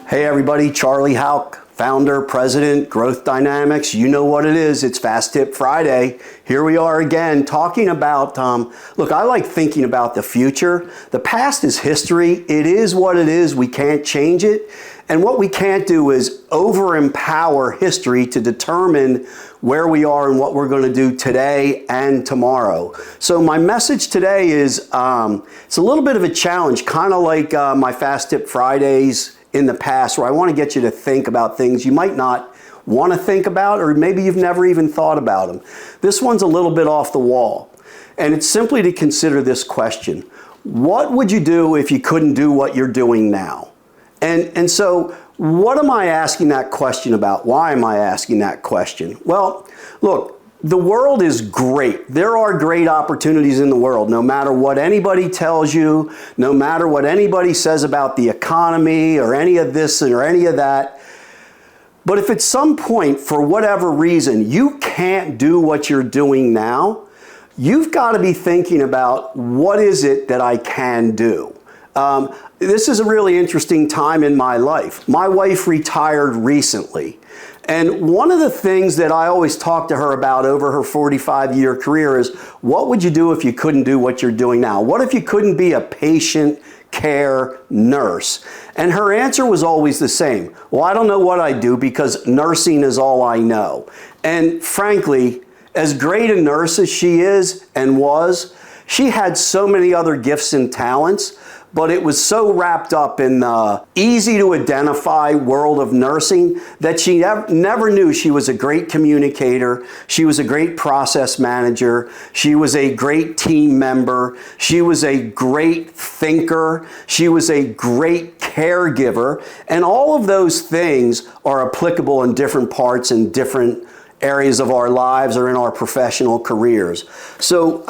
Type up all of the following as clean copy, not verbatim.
Hey everybody, Charlie Hauck, founder, president, Growth Dynamics. You know what it is, it's Fast Tip Friday. Here we are again talking about, look, I like thinking about the future. The past is history. It is what it is. We can't change it. And what we can't do is over-empower history to determine where we are and what we're going to do today and tomorrow. So my message today is, it's a little bit of a challenge, kind of like my Fast Tip Fridays in the past, where I want to get you to think about things you might not want to think about, or maybe you've never even thought about them. This one's a little bit off the wall, and it's simply to consider this question. What would you do if you couldn't do what you're doing now? And so what am I asking that question about? Why am I asking that question? Well, look, the world is great. There are great opportunities in the world, no matter what anybody tells you, no matter what anybody says about the economy or any of this or any of that. But if at some point, for whatever reason, you can't do what you're doing now, you've got to be thinking about, what is it that I can do? This is a really interesting time in my life. My wife retired recently. And one of the things that I always talk to her about over her 45-year career is, what would you do if you couldn't do what you're doing now? What if you couldn't be a patient care nurse? And her answer was always the same. Well, I don't know what I'd do because nursing is all I know. And frankly, as great a nurse as she is and was, she had so many other gifts and talents, but it was so wrapped up in the easy to identify world of nursing that she never knew she was a great communicator. She was a great process manager. She was a great team member. She was a great thinker. She was a great caregiver. And all of those things are applicable in different parts and different areas of our lives or in our professional careers. So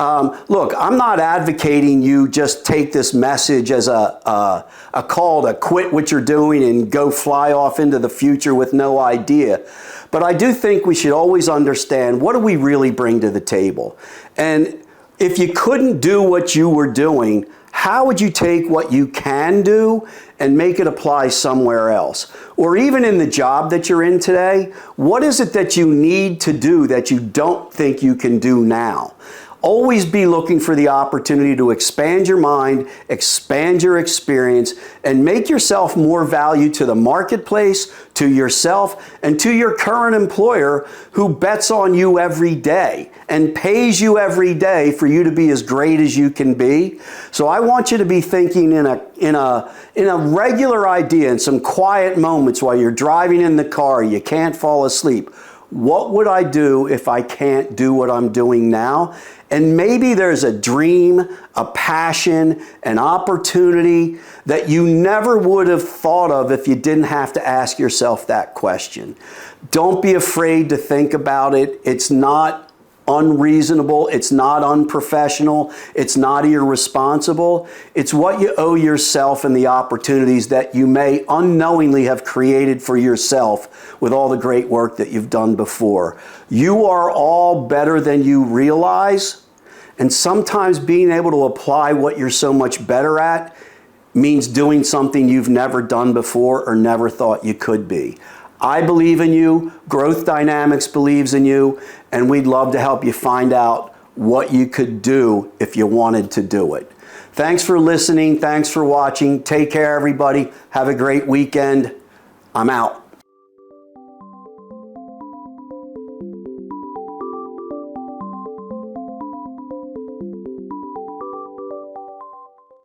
look, I'm not advocating you just take this message as a call to quit what you're doing and go fly off into the future with no idea. But I do think we should always understand, what do we really bring to the table? And if you couldn't do what you were doing, how would you take what you can do and make it apply somewhere else? Or even in the job that you're in today, what is it that you need to do that you don't think you can do now? Always be looking for the opportunity to expand your mind, expand your experience, and make yourself more value to the marketplace, to yourself, and to your current employer who bets on you every day and pays you every day for you to be as great as you can be. So I want you to be thinking in a regular idea, in some quiet moments while you're driving in the car, you can't fall asleep. What would I do if I can't do what I'm doing now? And maybe there's a dream, a passion, an opportunity that you never would have thought of if you didn't have to ask yourself that question. Don't be afraid to think about it. It's not unreasonable. It's not unprofessional. It's not irresponsible. It's what you owe yourself and the opportunities that you may unknowingly have created for yourself with all the great work that you've done before. You are all better than you realize, and sometimes being able to apply what you're so much better at means doing something you've never done before or never thought you could be. I believe in you, Growth Dynamics believes in you, and we'd love to help you find out what you could do if you wanted to do it. Thanks for listening. Thanks for watching. Take care, everybody. Have a great weekend. I'm out.